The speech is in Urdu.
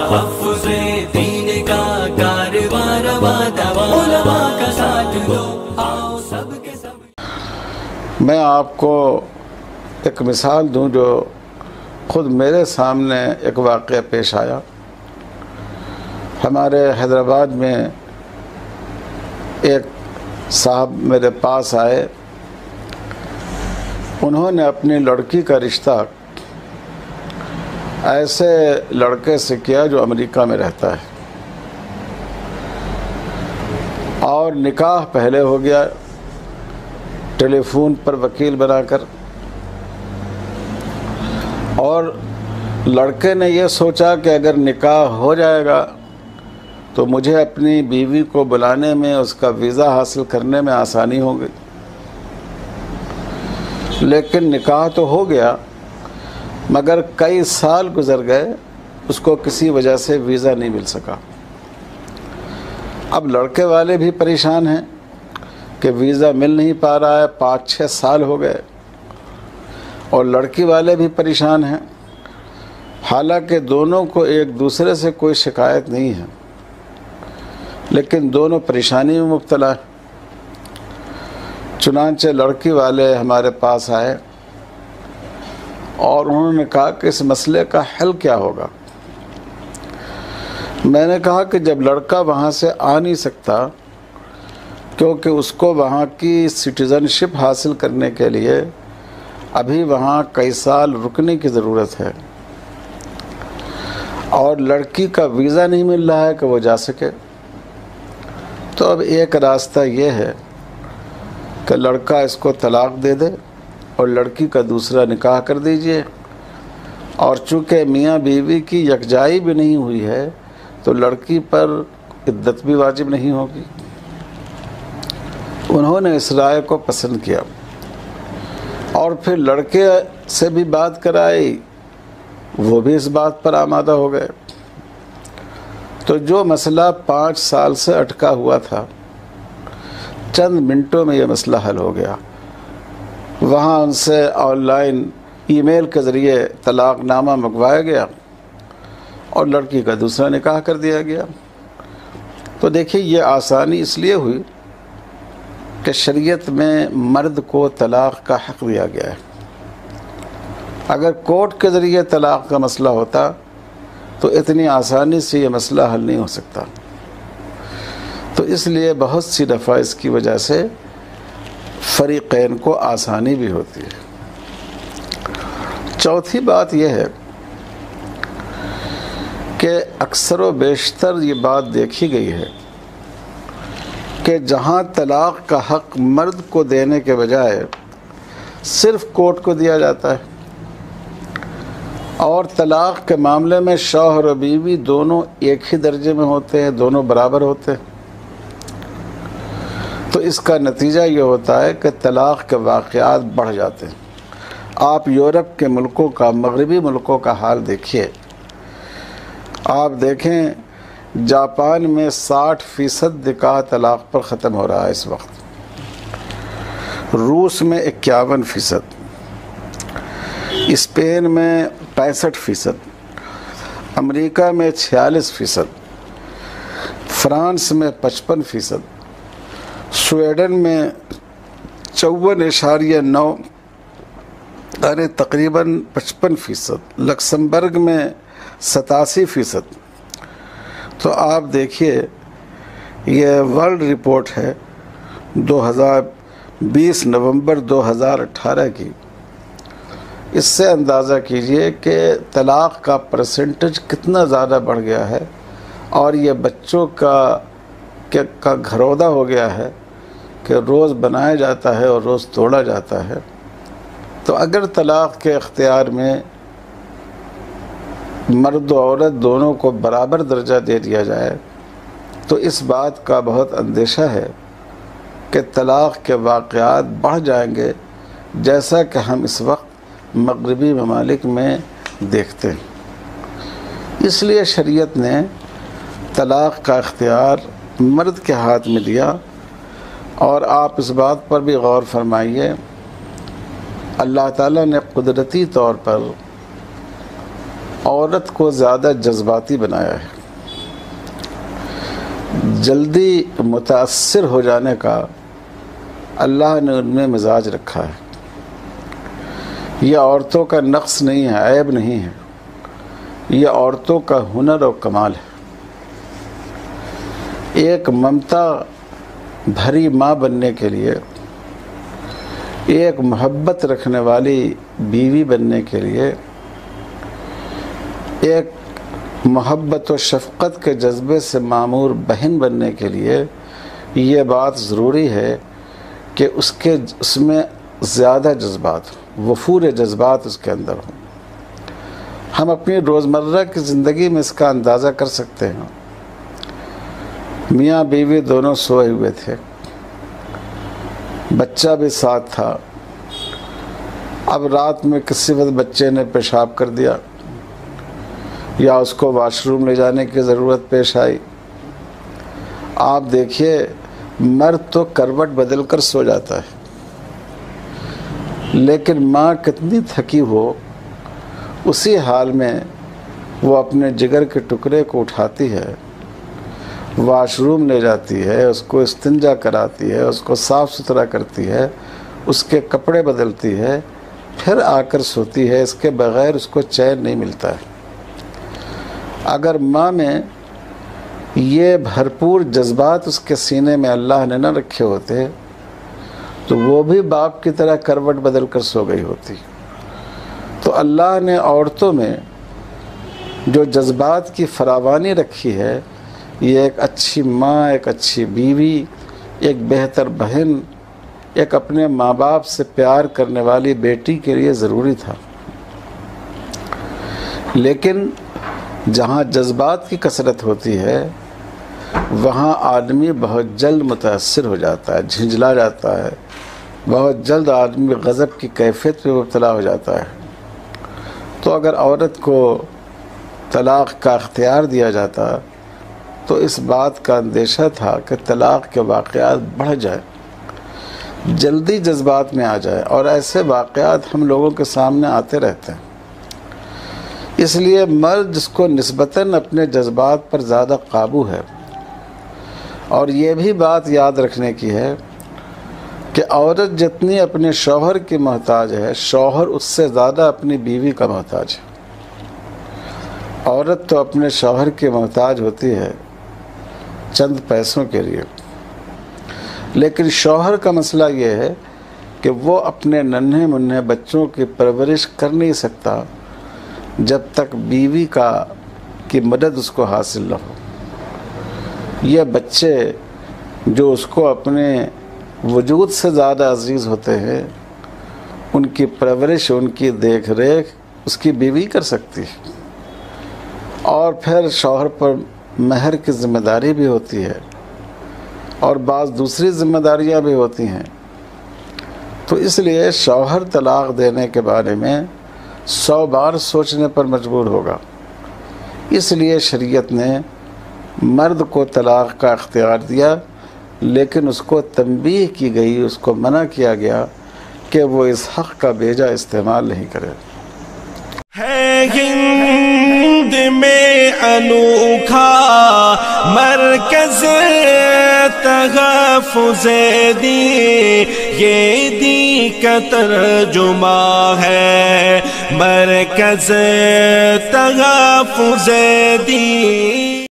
تحفظ دین کا کارواں رواں دواں، علماء کا ساتھ دو آؤ سب کے سب۔ میں آپ کو ایک مثال دوں جو خود میرے سامنے ایک واقعہ پیش آیا۔ ہمارے حیدرآباد میں ایک صاحب میرے پاس آئے، انہوں نے اپنی لڑکی کا رشتہ ایسے لڑکے سے کیا جو امریکہ میں رہتا ہے، اور نکاح پہلے ہو گیا ٹیلی فون پر وکیل بنا کر، اور لڑکے نے یہ سوچا کہ اگر نکاح ہو جائے گا تو مجھے اپنی بیوی کو بلانے میں، اس کا ویزا حاصل کرنے میں آسانی ہوگی۔ لیکن نکاح تو ہو گیا مگر کئی سال گزر گئے، اس کو کسی وجہ سے ویزا نہیں مل سکا۔ اب لڑکے والے بھی پریشان ہیں کہ ویزا مل نہیں پا رہا ہے، 5-6 سال ہو گئے، اور لڑکی والے بھی پریشان ہیں، حالانکہ دونوں کو ایک دوسرے سے کوئی شکایت نہیں ہے، لیکن دونوں پریشانی میں مبتلا ہیں۔ چنانچہ لڑکی والے ہمارے پاس آئے اور انہوں نے کہا کہ اس مسئلے کا حل کیا ہوگا۔ میں نے کہا کہ جب لڑکا وہاں سے آ نہیں سکتا کیونکہ اس کو وہاں کی سٹیزن شپ حاصل کرنے کے لیے ابھی وہاں کئی سال رکنے کی ضرورت ہے، اور لڑکی کا ویزا نہیں مل رہا ہے کہ وہ جا سکے، تو اب ایک راستہ یہ ہے کہ لڑکا اس کو طلاق دے دے اور لڑکی کا دوسرا نکاح کر دیجئے، اور چونکہ میاں بیوی کی یکجائی بھی نہیں ہوئی ہے تو لڑکی پر عدت بھی واجب نہیں ہوگی۔ انہوں نے اس رائے کو پسند کیا اور پھر لڑکے سے بھی بات کرائی، وہ بھی اس بات پر آمادہ ہو گئے، تو جو مسئلہ 5 سال سے اٹکا ہوا تھا چند منٹوں میں یہ مسئلہ حل ہو گیا۔ وہاں ان سے آن لائن ای میل کے ذریعے طلاق نامہ منگوایا گیا اور لڑکی کا دوسرا نکاح کر دیا گیا۔ تو دیکھیے یہ آسانی اس لیے ہوئی کہ شریعت میں مرد کو طلاق کا حق دیا گیا ہے۔ اگر کورٹ کے ذریعے طلاق کا مسئلہ ہوتا تو اتنی آسانی سے یہ مسئلہ حل نہیں ہو سکتا، تو اس لیے بہت سی دفعہ اس کی وجہ سے فریقین کو آسانی بھی ہوتی ہے۔ چوتھی بات یہ ہے کہ اکثر و بیشتر یہ بات دیکھی گئی ہے کہ جہاں طلاق کا حق مرد کو دینے کے بجائے صرف کورٹ کو دیا جاتا ہے، اور طلاق کے معاملے میں شوہر و بیوی دونوں ایک ہی درجے میں ہوتے ہیں، دونوں برابر ہوتے ہیں، تو اس کا نتیجہ یہ ہوتا ہے کہ طلاق کے واقعات بڑھ جاتے ہیں۔ آپ یورپ کے ملکوں کا، مغربی ملکوں کا حال دیکھیے، آپ دیکھیں جاپان میں 60% نکاح طلاق پر ختم ہو رہا ہے اس وقت، روس میں 51%، اسپین میں 65%، امریکہ میں 46%، فرانس میں 55%، سویڈن میں 54.9، یعنی تقریباً 55%، لکسمبرگ میں 87%۔ تو آپ دیکھیے یہ ورلڈ رپورٹ ہے 2020 نومبر 2018 کی، اس سے اندازہ کیجئے کہ طلاق کا پرسنٹیج کتنا زیادہ بڑھ گیا ہے، اور یہ بچوں کا گھرودہ ہو گیا ہے کہ روز بنایا جاتا ہے اور روز توڑا جاتا ہے۔ تو اگر طلاق کے اختیار میں مرد و عورت دونوں کو برابر درجہ دے دیا جائے تو اس بات کا بہت اندیشہ ہے کہ طلاق کے واقعات بڑھ جائیں گے، جیسا کہ ہم اس وقت مغربی ممالک میں دیکھتے ہیں۔ اس لیے شریعت نے طلاق کا اختیار مرد کے ہاتھ میں دیا، اور آپ اس بات پر بھی غور فرمائیے، اللہ تعالیٰ نے قدرتی طور پر عورت کو زیادہ جذباتی بنایا ہے، جلدی متاثر ہو جانے کا اللہ نے ان میں مزاج رکھا ہے۔ یہ عورتوں کا نقص نہیں ہے، عیب نہیں ہے، یہ عورتوں کا ہنر اور کمال ہے۔ ایک ممتا بھری ماں بننے کے لیے، ایک محبت رکھنے والی بیوی بننے کے لیے، ایک محبت و شفقت کے جذبے سے معمور بہن بننے کے لیے یہ بات ضروری ہے کہ اس میں زیادہ جذبات ہوں، وفور جذبات اس کے اندر ہوں۔ ہم اپنی روزمرہ کی زندگی میں اس کا اندازہ کر سکتے ہیں۔ میاں بیوی دونوں سوئے ہوئے تھے، بچہ بھی ساتھ تھا۔ اب رات میں کسی وقت بچے نے پیشاب کر دیا یا اس کو واش روم لے جانے کی ضرورت پیش آئی، آپ دیکھیے مرد تو کروٹ بدل کر سو جاتا ہے، لیکن ماں کتنی تھکی ہو اسی حال میں وہ اپنے جگر کے ٹکڑے کو اٹھاتی ہے، واش روم لے جاتی ہے، اس کو استنجا کراتی ہے، اس کو صاف ستھرا کرتی ہے، اس کے کپڑے بدلتی ہے، پھر آ کر سوتی ہے۔ اس کے بغیر اس کو چین نہیں ملتا ہے۔ اگر ماں میں یہ بھرپور جذبات اس کے سینے میں اللہ نے نہ رکھے ہوتے تو وہ بھی باپ کی طرح کروٹ بدل کر سو گئی ہوتی۔ تو اللہ نے عورتوں میں جو جذبات کی فراوانی رکھی ہے، یہ ایک اچھی ماں، ایک اچھی بیوی، ایک بہتر بہن، ایک اپنے ماں باپ سے پیار کرنے والی بیٹی کے لیے ضروری تھا۔ لیکن جہاں جذبات کی کثرت ہوتی ہے وہاں آدمی بہت جلد متاثر ہو جاتا ہے، جھنجھلا جاتا ہے، بہت جلد آدمی غضب کی کیفیت میں مبتلا ہو جاتا ہے۔ تو اگر عورت کو طلاق کا اختیار دیا جاتا تو اس بات کا اندیشہ تھا کہ طلاق کے واقعات بڑھ جائیں، جلدی جذبات میں آ جائے، اور ایسے واقعات ہم لوگوں کے سامنے آتے رہتے ہیں۔ اس لیے مرد جس کو نسبتاً اپنے جذبات پر زیادہ قابو ہے، اور یہ بھی بات یاد رکھنے کی ہے کہ عورت جتنی اپنے شوہر کی محتاج ہے، شوہر اس سے زیادہ اپنی بیوی کا محتاج ہے۔ عورت تو اپنے شوہر کی محتاج ہوتی ہے چند پیسوں کے لیے، لیکن شوہر کا مسئلہ یہ ہے کہ وہ اپنے ننھے منھے بچوں کی پرورش کر نہیں سکتا جب تک بیوی کی مدد اس کو حاصل نہ ہو۔ یہ بچے جو اس کو اپنے وجود سے زیادہ عزیز ہوتے ہیں، ان کی پرورش، ان کی دیکھ ریکھ اس کی بیوی کر سکتی ہے، اور پھر شوہر پر مہر کی ذمہ داری بھی ہوتی ہے اور بعض دوسری ذمہ داریاں بھی ہوتی ہیں۔ تو اس لیے شوہر طلاق دینے کے بارے میں 100 بار سوچنے پر مجبور ہوگا۔ اس لیے شریعت نے مرد کو طلاق کا اختیار دیا، لیکن اس کو تنبیہ کی گئی، اس کو منع کیا گیا کہ وہ اس حق کا بیجا استعمال نہیں کرے۔ ہے ہند میں انوکھا مرکز تحفظ دی، یہ دی کا ترجمہ ہے مرکز تحفظ دی۔